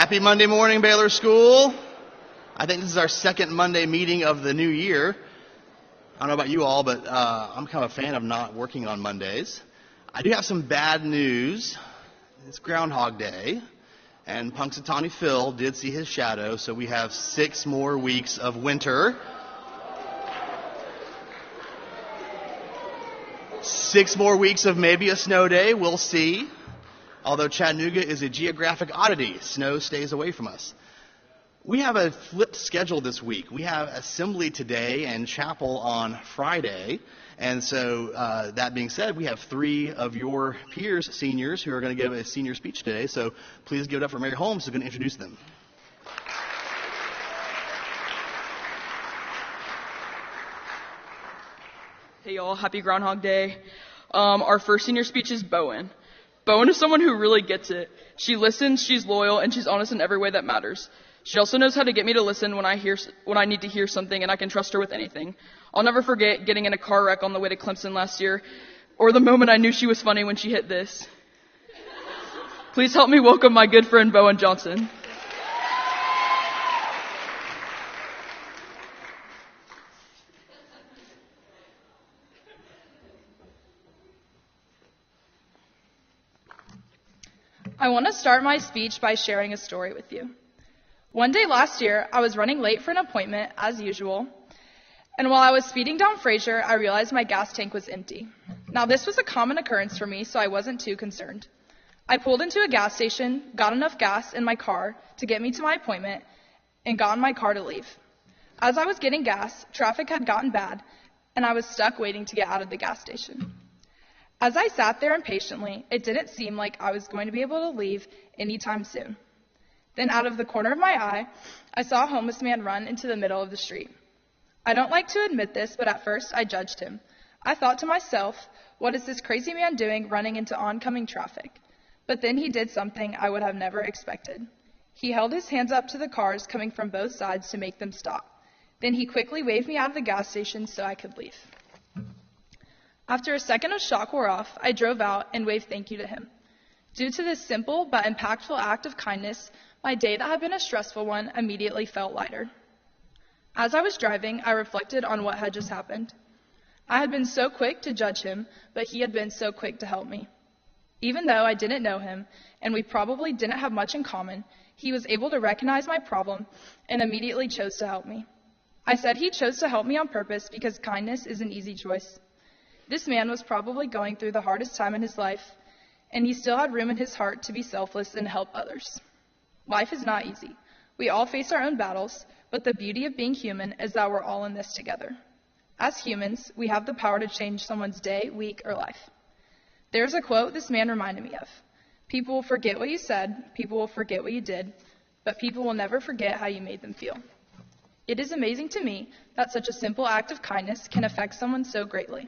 Happy Monday morning, Baylor School. I think this is our second Monday meeting of the new year. I don't know about you all, but I'm kind of a fan of not working on Mondays. I do have some bad news. It's Groundhog Day, and Punxsutawney Phil did see his shadow, so we have 6 more weeks of winter. 6 more weeks of maybe a snow day, we'll see. Although Chattanooga is a geographic oddity, snow stays away from us. We have a flipped schedule this week. We have assembly today and chapel on Friday. And so that being said, we have 3 of your peers, seniors, who are going to give a senior speech today. So please give it up for Mary Holmes, who's going to introduce them. Hey y'all, happy Groundhog Day. Our first senior speech is Bowen. Bowen is someone who really gets it. She listens, she's loyal, and she's honest in every way that matters. She also knows how to get me to listen when I need to hear something, and I can trust her with anything. I'll never forget getting in a car wreck on the way to Clemson last year, or the moment I knew she was funny when she hit this. Please help me welcome my good friend Bowen Johnson. I want to start my speech by sharing a story with you. One day last year, I was running late for an appointment, as usual, and while I was speeding down Fraser, I realized my gas tank was empty. Now, this was a common occurrence for me, so I wasn't too concerned. I pulled into a gas station, got enough gas in my car to get me to my appointment, and got in my car to leave. As I was getting gas, traffic had gotten bad, and I was stuck waiting to get out of the gas station. As I sat there impatiently, it didn't seem like I was going to be able to leave anytime soon. Then out of the corner of my eye, I saw a homeless man run into the middle of the street. I don't like to admit this, but at first I judged him. I thought to myself, what is this crazy man doing running into oncoming traffic? But then he did something I would have never expected. He held his hands up to the cars coming from both sides to make them stop. Then he quickly waved me out of the gas station so I could leave. After a second of shock wore off, I drove out and waved thank you to him. Due to this simple but impactful act of kindness, my day that had been a stressful one immediately felt lighter. As I was driving, I reflected on what had just happened. I had been so quick to judge him, but he had been so quick to help me. Even though I didn't know him, and we probably didn't have much in common, he was able to recognize my problem and immediately chose to help me. I said he chose to help me on purpose because kindness is an easy choice. This man was probably going through the hardest time in his life, and he still had room in his heart to be selfless and help others. Life is not easy. We all face our own battles, but the beauty of being human is that we're all in this together. As humans, we have the power to change someone's day, week, or life. There's a quote this man reminded me of. People will forget what you said, people will forget what you did, but people will never forget how you made them feel. It is amazing to me that such a simple act of kindness can affect someone so greatly.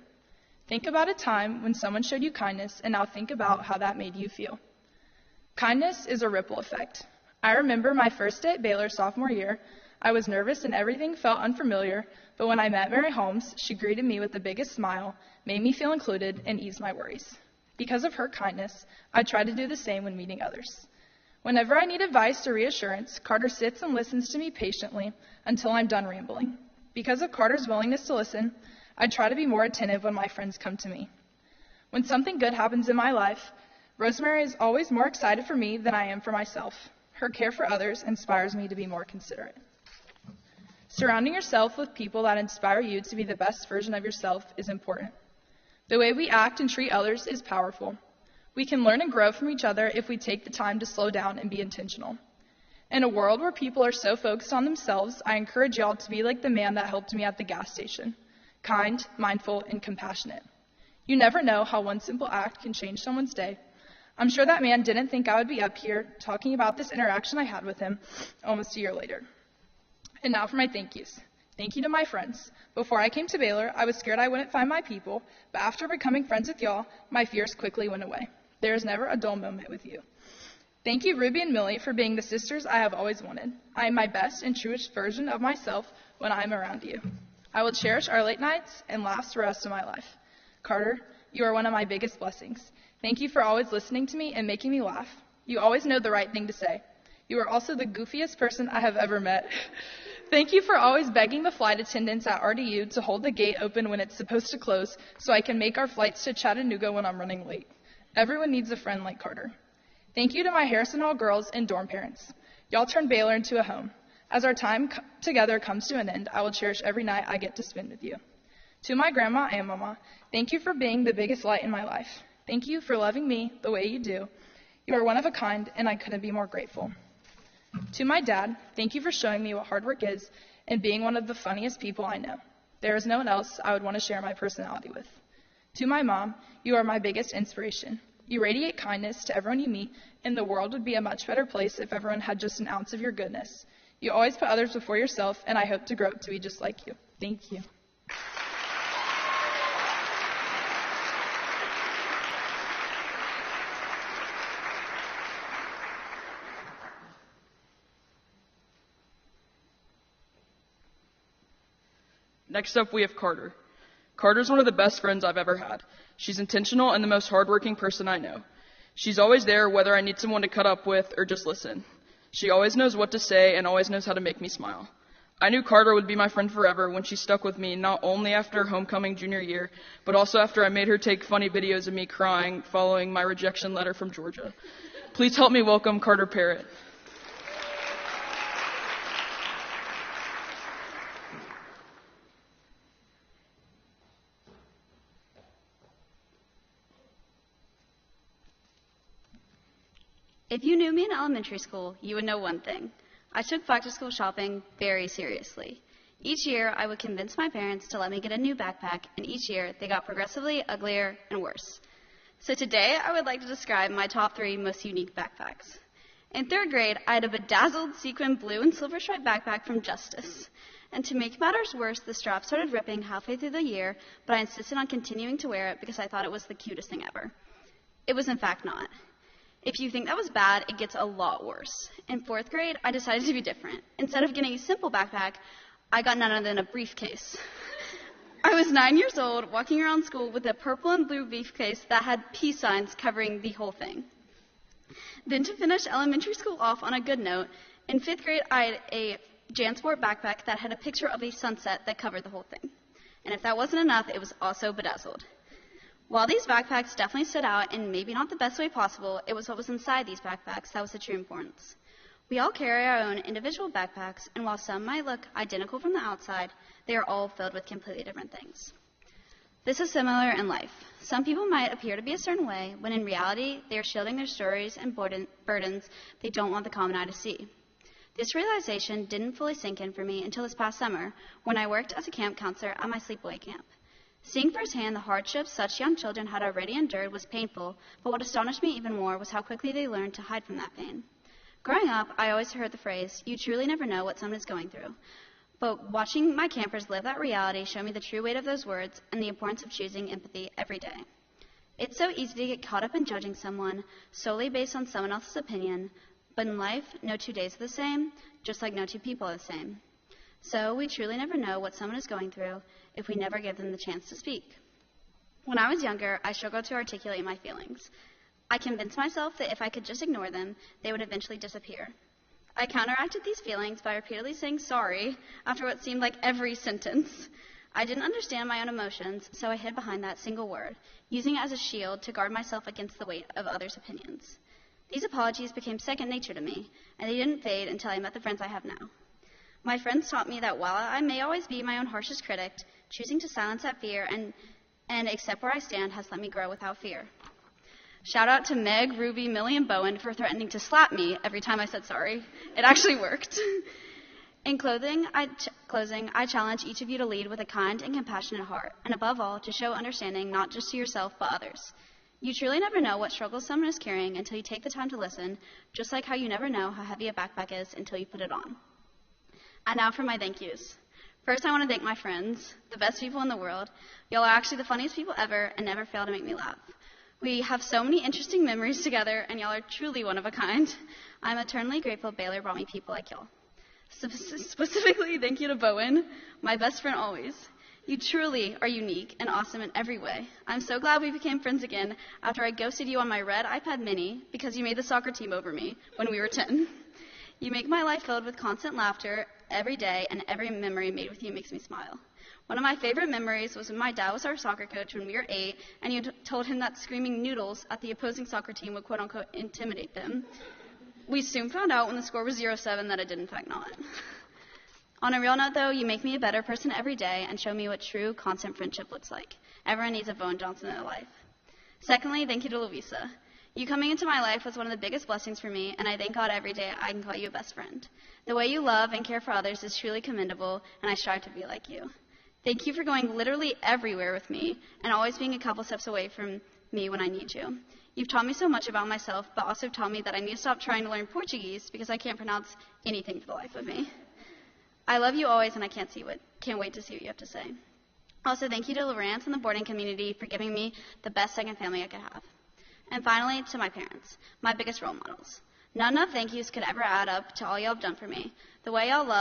Think about a time when someone showed you kindness, and now think about how that made you feel. Kindness is a ripple effect. I remember my first day at Baylor sophomore year. I was nervous and everything felt unfamiliar, but when I met Mary Holmes, she greeted me with the biggest smile, made me feel included, and eased my worries. Because of her kindness, I try to do the same when meeting others. Whenever I need advice or reassurance, Carter sits and listens to me patiently until I'm done rambling. Because of Carter's willingness to listen, I try to be more attentive when my friends come to me. When something good happens in my life, Rosemary is always more excited for me than I am for myself. Her care for others inspires me to be more considerate. Surrounding yourself with people that inspire you to be the best version of yourself is important. The way we act and treat others is powerful. We can learn and grow from each other if we take the time to slow down and be intentional. In a world where people are so focused on themselves, I encourage y'all to be like the man that helped me at the gas station. Kind, mindful, and compassionate. You never know how one simple act can change someone's day. I'm sure that man didn't think I would be up here talking about this interaction I had with him almost a year later. And now for my thank yous. Thank you to my friends. Before I came to Baylor, I was scared I wouldn't find my people, but after becoming friends with y'all, my fears quickly went away. There is never a dull moment with you. Thank you, Ruby and Millie, for being the sisters I have always wanted. I am my best and truest version of myself when I am around you. I will cherish our late nights and laughs the rest of my life. Carter, you are one of my biggest blessings. Thank you for always listening to me and making me laugh. You always know the right thing to say. You are also the goofiest person I have ever met. Thank you for always begging the flight attendants at RDU to hold the gate open when it's supposed to close so I can make our flights to Chattanooga when I'm running late. Everyone needs a friend like Carter. Thank you to my Harrison Hall girls and dorm parents. Y'all turned Baylor into a home. As our time together comes to an end, I will cherish every night I get to spend with you. To my grandma and mama, thank you for being the biggest light in my life. Thank you for loving me the way you do. You are one of a kind, and I couldn't be more grateful. To my dad, thank you for showing me what hard work is and being one of the funniest people I know. There is no one else I would want to share my personality with. To my mom, you are my biggest inspiration. You radiate kindness to everyone you meet, and the world would be a much better place if everyone had just an ounce of your goodness. You always put others before yourself, and I hope to grow up to be just like you. Thank you. Next up, we have Carter. Carter's one of the best friends I've ever had. She's intentional and the most hardworking person I know. She's always there whether I need someone to cut up with or just listen. She always knows what to say and always knows how to make me smile. I knew Carter would be my friend forever when she stuck with me not only after homecoming junior year, but also after I made her take funny videos of me crying following my rejection letter from Georgia. Please help me welcome Carter Parrott. If you knew me in elementary school, you would know one thing. I took back-to-school shopping very seriously. Each year, I would convince my parents to let me get a new backpack, and each year, they got progressively uglier and worse. So today, I would like to describe my top 3 most unique backpacks. In 3rd grade, I had a bedazzled sequin blue and silver striped backpack from Justice. And to make matters worse, the strap started ripping halfway through the year, but I insisted on continuing to wear it because I thought it was the cutest thing ever. It was in fact not. If you think that was bad, it gets a lot worse. In 4th grade, I decided to be different. Instead of getting a simple backpack, I got none other than a briefcase. I was 9 years old, walking around school with a purple and blue briefcase that had peace signs covering the whole thing. Then to finish elementary school off on a good note, in 5th grade, I had a JanSport backpack that had a picture of a sunset that covered the whole thing. And if that wasn't enough, it was also bedazzled. While these backpacks definitely stood out in maybe not the best way possible, it was what was inside these backpacks that was the true importance. We all carry our own individual backpacks, and while some might look identical from the outside, they are all filled with completely different things. This is similar in life. Some people might appear to be a certain way, when in reality, they are shielding their stories and burdens they don't want the common eye to see. This realization didn't fully sink in for me until this past summer, when I worked as a camp counselor at my sleepaway camp. Seeing firsthand the hardships such young children had already endured was painful, but what astonished me even more was how quickly they learned to hide from that pain. Growing up, I always heard the phrase, "You truly never know what someone is going through." But watching my campers live that reality showed me the true weight of those words and the importance of choosing empathy every day. It's so easy to get caught up in judging someone solely based on someone else's opinion, but in life, no 2 days are the same, just like no 2 people are the same. So we truly never know what someone is going through if we never give them the chance to speak. When I was younger, I struggled to articulate my feelings. I convinced myself that if I could just ignore them, they would eventually disappear. I counteracted these feelings by repeatedly saying sorry after what seemed like every sentence. I didn't understand my own emotions, so I hid behind that single word, using it as a shield to guard myself against the weight of others' opinions. These apologies became second nature to me, and they didn't fade until I met the friends I have now. My friends taught me that while I may always be my own harshest critic, choosing to silence that fear and accept where I stand has let me grow without fear. Shout out to Meg, Ruby, Millie, and Bowen for threatening to slap me every time I said sorry. It actually worked. In closing, I challenge each of you to lead with a kind and compassionate heart, and above all, to show understanding not just to yourself but others. You truly never know what struggles someone is carrying until you take the time to listen, just like how you never know how heavy a backpack is until you put it on. And now for my thank yous. First, I want to thank my friends, the best people in the world. Y'all are actually the funniest people ever and never fail to make me laugh. We have so many interesting memories together, and y'all are truly one of a kind. I'm eternally grateful Baylor brought me people like y'all. Specifically, thank you to Bowen, my best friend always. You truly are unique and awesome in every way. I'm so glad we became friends again after I ghosted you on my red iPad mini because you made the soccer team over me when we were 10. You make my life filled with constant laughter every day, and every memory made with you makes me smile. One of my favorite memories was when my dad was our soccer coach when we were 8, and you told him that screaming noodles at the opposing soccer team would quote-unquote intimidate them. We soon found out when the score was 0-7 that it did in fact not. On a real note, though, you make me a better person every day and show me what true, constant friendship looks like. Everyone needs a Bowen Johnson in their life. Secondly, thank you to Louisa. You coming into my life was one of the biggest blessings for me, and I thank God every day I can call you a best friend. The way you love and care for others is truly commendable, and I strive to be like you. Thank you for going literally everywhere with me and always being a couple steps away from me when I need you. You've taught me so much about myself, but also taught me that I need to stop trying to learn Portuguese because I can't pronounce anything for the life of me. I love you always, and I can't wait to see what you have to say. Also, thank you to Lawrence and the boarding community for giving me the best second family I could have. And finally, to my parents, my biggest role models. Not enough thank yous could ever add up to all y'all have done for me. The way y'all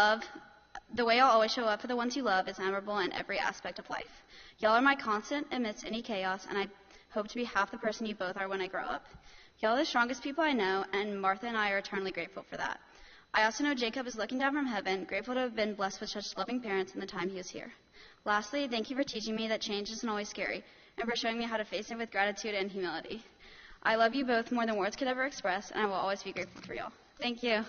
always show up for the ones you love is memorable in every aspect of life. Y'all are my constant amidst any chaos, and I hope to be half the person you both are when I grow up. Y'all are the strongest people I know, and Martha and I are eternally grateful for that. I also know Jacob is looking down from heaven, grateful to have been blessed with such loving parents in the time he was here. Lastly, thank you for teaching me that change isn't always scary, and for showing me how to face it with gratitude and humility. I love you both more than words could ever express, and I will always be grateful for y'all. Thank you.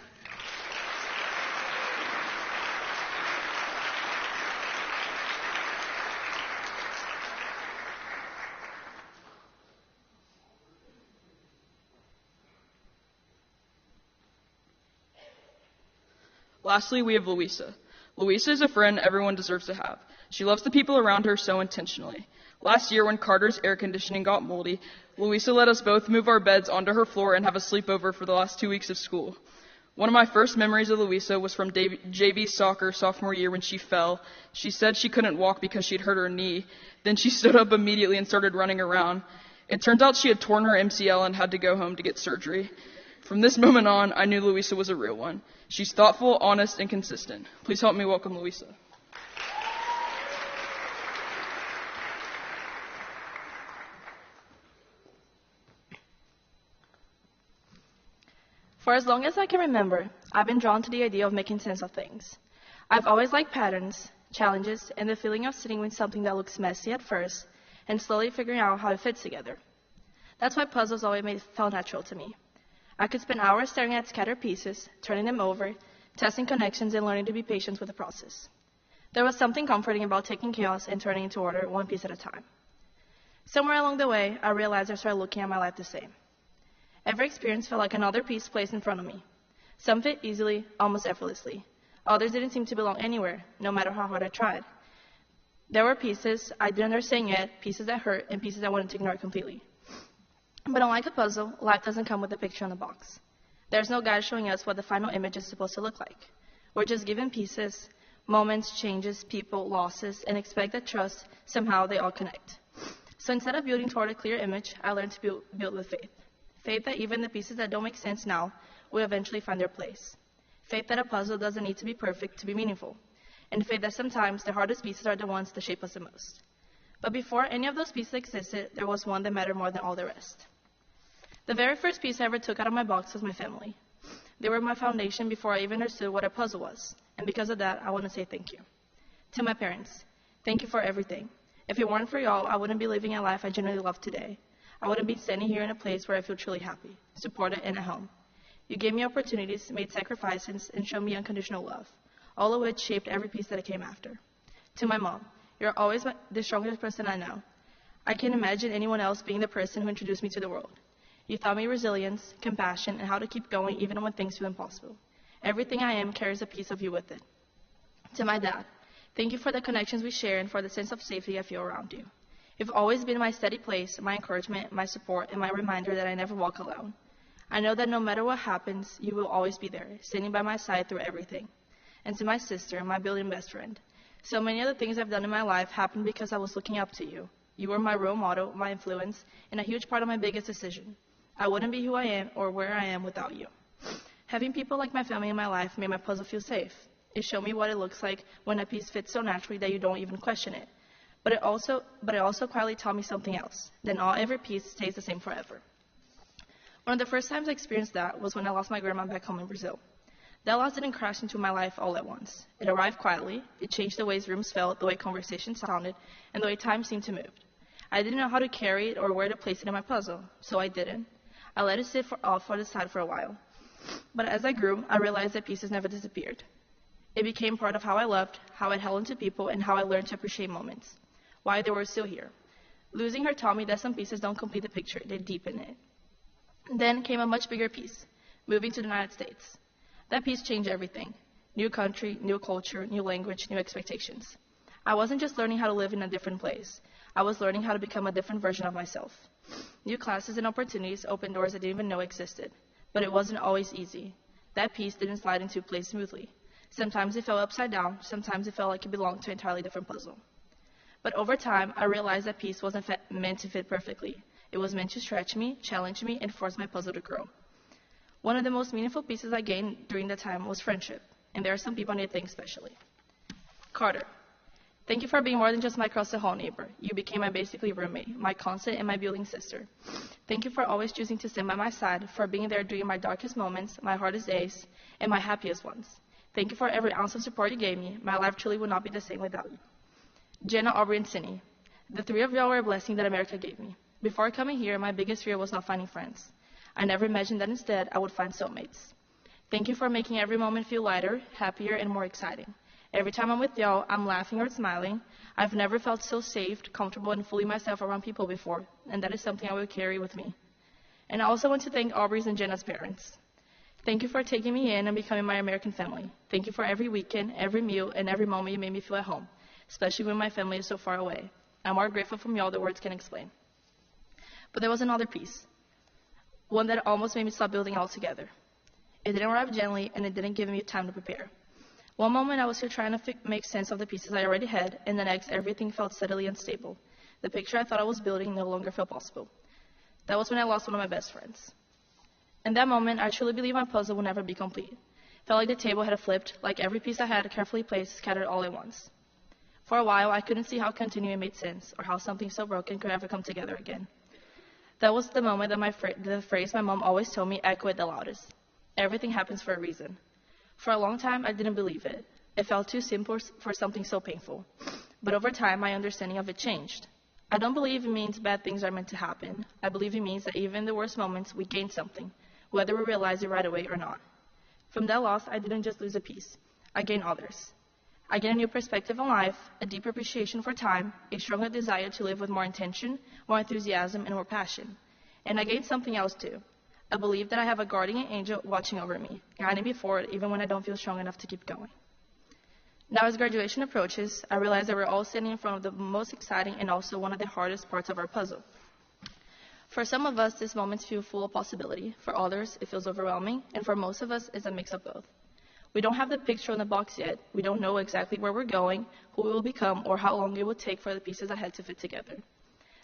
Lastly, we have Louisa. Louisa is a friend everyone deserves to have. She loves the people around her so intentionally. Last year, when Carter's air conditioning got moldy, Louisa let us both move our beds onto her floor and have a sleepover for the last 2 weeks of school. One of my first memories of Louisa was from JV soccer sophomore year when she fell. She said she couldn't walk because she'd hurt her knee. Then she stood up immediately and started running around. It turns out she had torn her MCL and had to go home to get surgery. From this moment on, I knew Louisa was a real one. She's thoughtful, honest, and consistent. Please help me welcome Louisa. For as long as I can remember, I've been drawn to the idea of making sense of things. I've always liked patterns, challenges, and the feeling of sitting with something that looks messy at first and slowly figuring out how it fits together. That's why puzzles always felt natural to me. I could spend hours staring at scattered pieces, turning them over, testing connections, and learning to be patient with the process. There was something comforting about taking chaos and turning into order one piece at a time. Somewhere along the way, I realized I started looking at my life the same. Every experience felt like another piece placed in front of me. Some fit easily, almost effortlessly. Others didn't seem to belong anywhere, no matter how hard I tried. There were pieces I didn't understand yet, pieces that hurt, and pieces I wanted to ignore completely. But unlike a puzzle, life doesn't come with a picture on the box. There's no guide showing us what the final image is supposed to look like. We're just given pieces, moments, changes, people, losses, and expect that trust, somehow they all connect. So instead of building toward a clear image, I learned to build with faith. Faith that even the pieces that don't make sense now will eventually find their place. Faith that a puzzle doesn't need to be perfect to be meaningful. And faith that sometimes the hardest pieces are the ones that shape us the most. But before any of those pieces existed, there was one that mattered more than all the rest. The very first piece I ever took out of my box was my family. They were my foundation before I even understood what a puzzle was. And because of that, I want to say thank you. To my parents, thank you for everything. If it weren't for y'all, I wouldn't be living a life I genuinely love today. I wouldn't be standing here in a place where I feel truly happy, supported, and at home. You gave me opportunities, made sacrifices, and showed me unconditional love, all of which shaped every piece that I came after. To my mom, you're always the strongest person I know. I can't imagine anyone else being the person who introduced me to the world. You taught me resilience, compassion, and how to keep going even when things feel impossible. Everything I am carries a piece of you with it. To my dad, thank you for the connections we share and for the sense of safety I feel around you. You've always been my steady place, my encouragement, my support, and my reminder that I never walk alone. I know that no matter what happens, you will always be there, standing by my side through everything. And to my sister, my building best friend, so many of the things I've done in my life happened because I was looking up to you. You were my role model, my influence, and a huge part of my biggest decision. I wouldn't be who I am or where I am without you. Having people like my family in my life made my puzzle feel safe. It showed me what it looks like when a piece fits so naturally that you don't even question it. But it also quietly taught me something else. That not every piece stays the same forever. One of the first times I experienced that was when I lost my grandma back home in Brazil. That loss didn't crash into my life all at once. It arrived quietly. It changed the ways rooms felt, the way conversations sounded, and the way time seemed to move. I didn't know how to carry it or where to place it in my puzzle, so I didn't. I let it sit off on the side for a while. But as I grew, I realized that pieces never disappeared. It became part of how I loved, how I held onto people, and how I learned to appreciate moments. Why they were still here. Losing her taught me that some pieces don't complete the picture, they deepen it. Then came a much bigger piece, moving to the United States. That piece changed everything. New country, new culture, new language, new expectations. I wasn't just learning how to live in a different place. I was learning how to become a different version of myself. New classes and opportunities opened doors I didn't even know existed. But it wasn't always easy. That piece didn't slide into place smoothly. Sometimes it fell upside down. Sometimes it felt like it belonged to an entirely different puzzle. But over time, I realized that piece wasn't meant to fit perfectly. It was meant to stretch me, challenge me, and force my puzzle to grow. One of the most meaningful pieces I gained during that time was friendship, and there are some people I need to thank especially. Carter, thank you for being more than just my across-the-hall neighbor. You became my basically roommate, my constant, and my building sister. Thank you for always choosing to stand by my side, for being there during my darkest moments, my hardest days, and my happiest ones. Thank you for every ounce of support you gave me. My life truly would not be the same without you. Jenna, Aubrey, and Cindy, the three of y'all were a blessing that America gave me. Before coming here, my biggest fear was not finding friends. I never imagined that instead I would find soulmates. Thank you for making every moment feel lighter, happier, and more exciting. Every time I'm with y'all, I'm laughing or smiling. I've never felt so safe, comfortable, and fully myself around people before, and that is something I will carry with me. And I also want to thank Aubrey's and Jenna's parents. Thank you for taking me in and becoming my American family. Thank you for every weekend, every meal, and every moment you made me feel at home, especially when my family is so far away. I'm more grateful from y'all than words can explain. But there was another piece, one that almost made me stop building altogether. It didn't arrive gently, and it didn't give me time to prepare. One moment I was here trying to make sense of the pieces I already had, and the next everything felt steadily unstable. The picture I thought I was building no longer felt possible. That was when I lost one of my best friends. In that moment, I truly believed my puzzle would never be complete. Felt like the table had flipped, like every piece I had carefully placed scattered all at once. For a while, I couldn't see how continuing made sense, or how something so broken could ever come together again. That was the moment that the phrase my mom always told me echoed the loudest. Everything happens for a reason. For a long time, I didn't believe it. It felt too simple for something so painful. But over time, my understanding of it changed. I don't believe it means bad things are meant to happen. I believe it means that even in the worst moments, we gain something, whether we realize it right away or not. From that loss, I didn't just lose a piece. I gained others. I gained a new perspective on life, a deeper appreciation for time, a stronger desire to live with more intention, more enthusiasm, and more passion. And I gained something else too. I believe that I have a guardian angel watching over me, guiding me forward even when I don't feel strong enough to keep going. Now as graduation approaches, I realize that we're all standing in front of the most exciting and also one of the hardest parts of our puzzle. For some of us, these moments feel full of possibility. For others, it feels overwhelming. And for most of us, it's a mix of both. We don't have the picture in the box yet. We don't know exactly where we're going, who we will become, or how long it will take for the pieces ahead to fit together.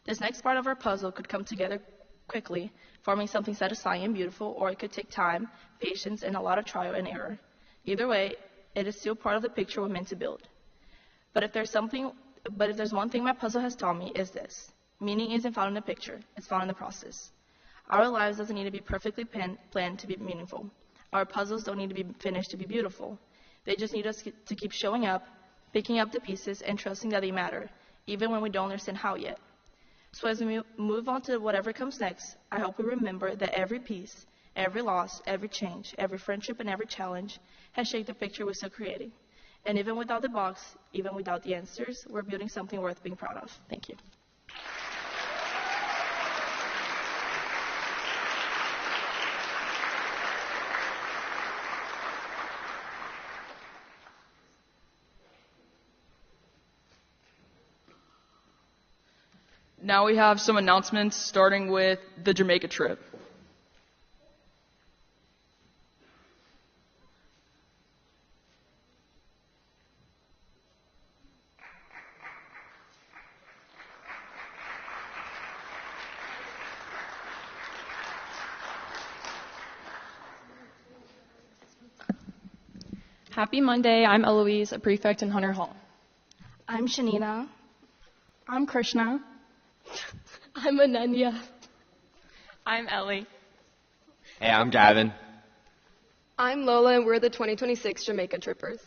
This next part of our puzzle could come together quickly, forming something satisfying and beautiful, or it could take time, patience, and a lot of trial and error. Either way, it is still part of the picture we're meant to build. But if there's one thing my puzzle has taught me, is this. Meaning isn't found in the picture, it's found in the process. Our lives doesn't need to be perfectly planned to be meaningful. Our puzzles don't need to be finished to be beautiful. They just need us to keep showing up, picking up the pieces, and trusting that they matter, even when we don't understand how yet. So as we move on to whatever comes next, I hope we remember that every piece, every loss, every change, every friendship, and every challenge has shaped the picture we're still creating. And even without the box, even without the answers, we're building something worth being proud of. Thank you. Now we have some announcements, starting with the Jamaica trip. Happy Monday. I'm Eloise, a prefect in Hunter Hall. I'm Shanina. I'm Krishna. I'm Ananya. I'm Ellie. Hey, I'm Gavin. I'm Lola, and we're the 2026 Jamaica Trippers.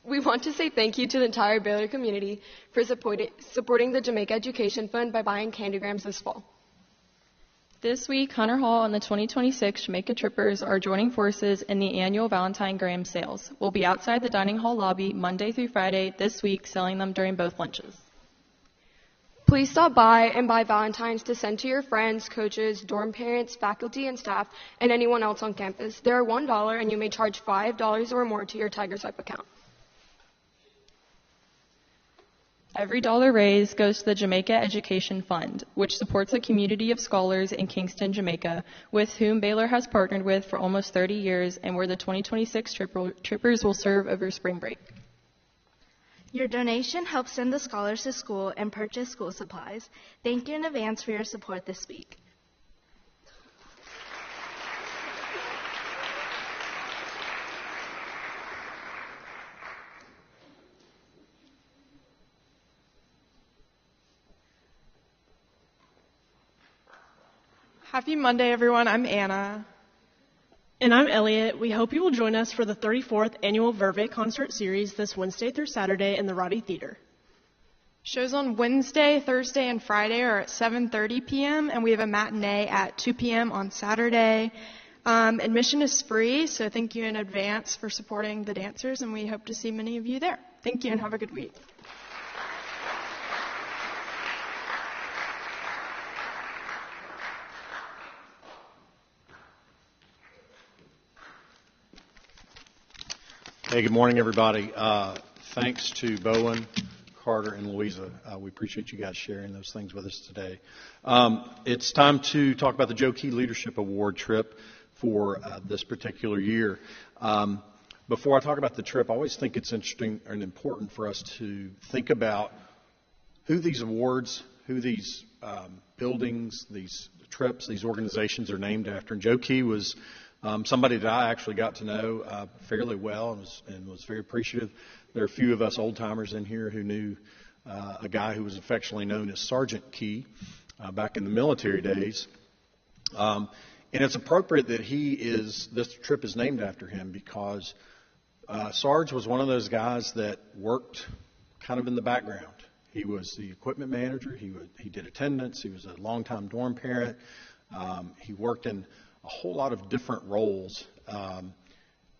We want to say thank you to the entire Baylor community for supporting the Jamaica Education Fund by buying candygrams this fall. This week, Hunter Hall and the 2026 Jamaica Trippers are joining forces in the annual Valentine Graham sales. We'll be outside the dining hall lobby Monday through Friday this week, selling them during both lunches. Please stop by and buy Valentines to send to your friends, coaches, dorm parents, faculty and staff, and anyone else on campus. They are $1, and you may charge $5 or more to your TigerSwipe account. Every dollar raised goes to the Jamaica Education Fund, which supports a community of scholars in Kingston, Jamaica, with whom Baylor has partnered with for almost 30 years and where the 2026 Trippers will serve over spring break. Your donation helps send the scholars to school and purchase school supplies. Thank you in advance for your support this week. Happy Monday, everyone. I'm Anna. And I'm Elliot. We hope you will join us for the 34th Annual Verve Concert Series this Wednesday through Saturday in the Roddy Theater. Shows on Wednesday, Thursday, and Friday are at 7:30 p.m., and we have a matinee at 2 p.m. on Saturday. Admission is free, so thank you in advance for supporting the dancers, and we hope to see many of you there. Thank you, and have a good week. Hey, good morning, everybody. Thanks to Bowen, Carter, and Louisa. We appreciate you guys sharing those things with us today. It's time to talk about the Joe Key Leadership Award trip for this particular year. Before I talk about the trip, I always think it's interesting and important for us to think about who these awards, who these buildings, these trips, these organizations are named after. And Joe Key was somebody that I actually got to know fairly well and was very appreciative. There are a few of us old-timers in here who knew a guy who was affectionately known as Sergeant Key back in the military days. And it's appropriate that this trip is named after him because Sarge was one of those guys that worked kind of in the background. He was the equipment manager. He did attendance. He was a longtime dorm parent. He worked in a whole lot of different roles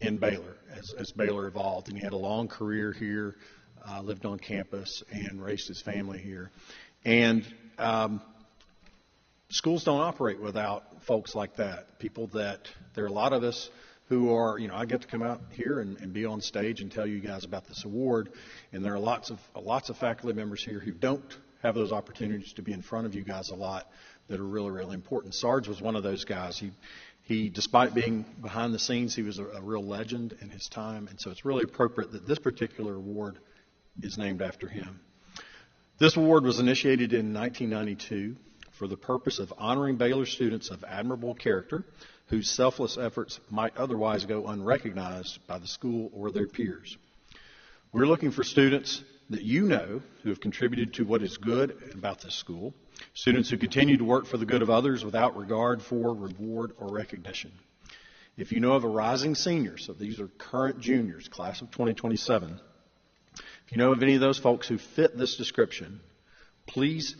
in Baylor as Baylor evolved. And he had a long career here, lived on campus, and raised his family here. And schools don't operate without folks like that, there are a lot of us who are, I get to come out here and be on stage and tell you guys about this award. And there are lots of faculty members here who don't have those opportunities to be in front of you guys a lot that are really, really important. Sarge was one of those guys. He, despite being behind the scenes, he was a real legend in his time. And so it's really appropriate that this particular award is named after him. This award was initiated in 1992 for the purpose of honoring Baylor students of admirable character whose selfless efforts might otherwise go unrecognized by the school or their peers. We're looking for students that you know who have contributed to what is good about this school, students who continue to work for the good of others without regard for reward or recognition. If you know of a rising senior, so these are current juniors, class of 2027, if you know of any of those folks who fit this description, please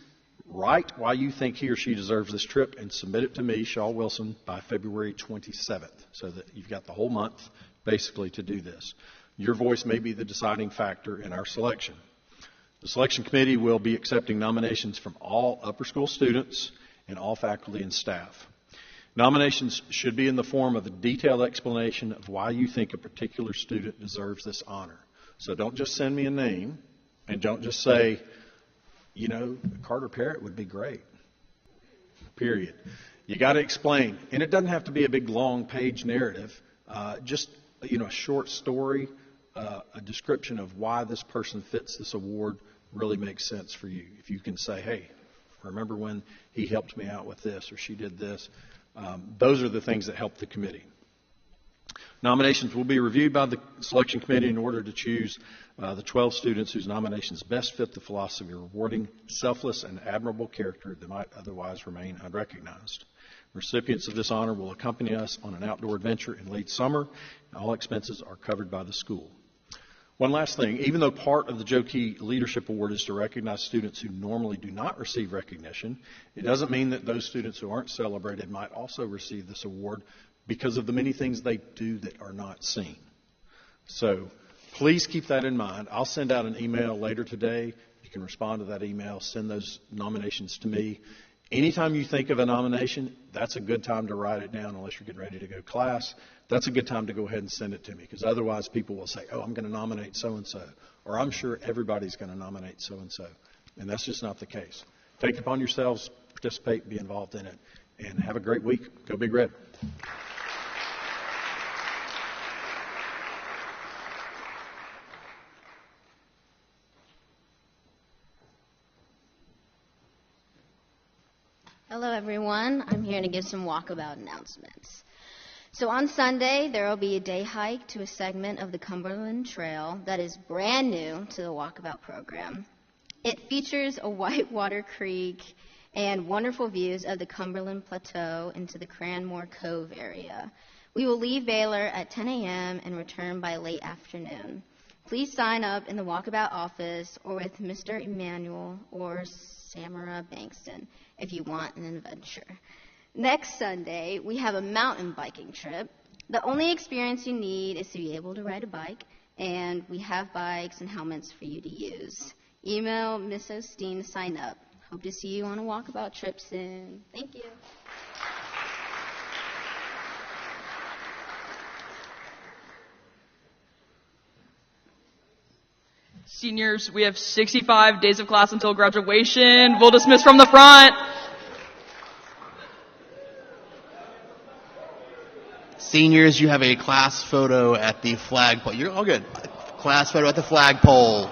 write why you think he or she deserves this trip and submit it to me, Shaw Wilson, by February 27th, so that you've got the whole month basically to do this. Your voice may be the deciding factor in our selection. The selection committee will be accepting nominations from all upper school students and all faculty and staff. Nominations should be in the form of a detailed explanation of why you think a particular student deserves this honor. So don't just send me a name and don't just say, Carter Parrott would be great. Period. You got to explain. And it doesn't have to be a big long page narrative. Just a short story, a description of why this person fits this award really makes sense for you. If you can say, hey, remember when he helped me out with this or she did this. Those are the things that help the committee. Nominations will be reviewed by the selection committee in order to choose the 12 students whose nominations best fit the philosophy of rewarding selfless and admirable character that might otherwise remain unrecognized. Recipients of this honor will accompany us on an outdoor adventure in late summer, and all expenses are covered by the school. One last thing, even though part of the Joe Key Leadership Award is to recognize students who normally do not receive recognition, it doesn't mean that those students who aren't celebrated might also receive this award because of the many things they do that are not seen. So please keep that in mind. I'll send out an email later today. You can respond to that email, send those nominations to me. Anytime you think of a nomination, that's a good time to write it down unless you're getting ready to go to class. That's a good time to go ahead and send it to me because otherwise people will say, oh, I'm going to nominate so-and-so, or I'm sure everybody's going to nominate so-and-so. And that's just not the case. Take it upon yourselves, participate, be involved in it, and have a great week. Go Big Red. Hello, everyone. I'm here to give some walkabout announcements. So on Sunday, there will be a day hike to a segment of the Cumberland Trail that is brand new to the walkabout program. It features a whitewater creek and wonderful views of the Cumberland Plateau into the Cranmore Cove area. We will leave Baylor at 10 a.m. and return by late afternoon. Please sign up in the walkabout office or with Mr. Emmanuel or Samara Bankston if you want an adventure. Next Sunday, we have a mountain biking trip. The only experience you need is to be able to ride a bike, and we have bikes and helmets for you to use. Email Miss Osteen to sign up. Hope to see you on a walkabout trip soon. Thank you. Seniors, we have 65 days of class until graduation. We'll dismiss from the front. Seniors, you have a class photo at the flagpole. You're all good. Class photo at the flagpole.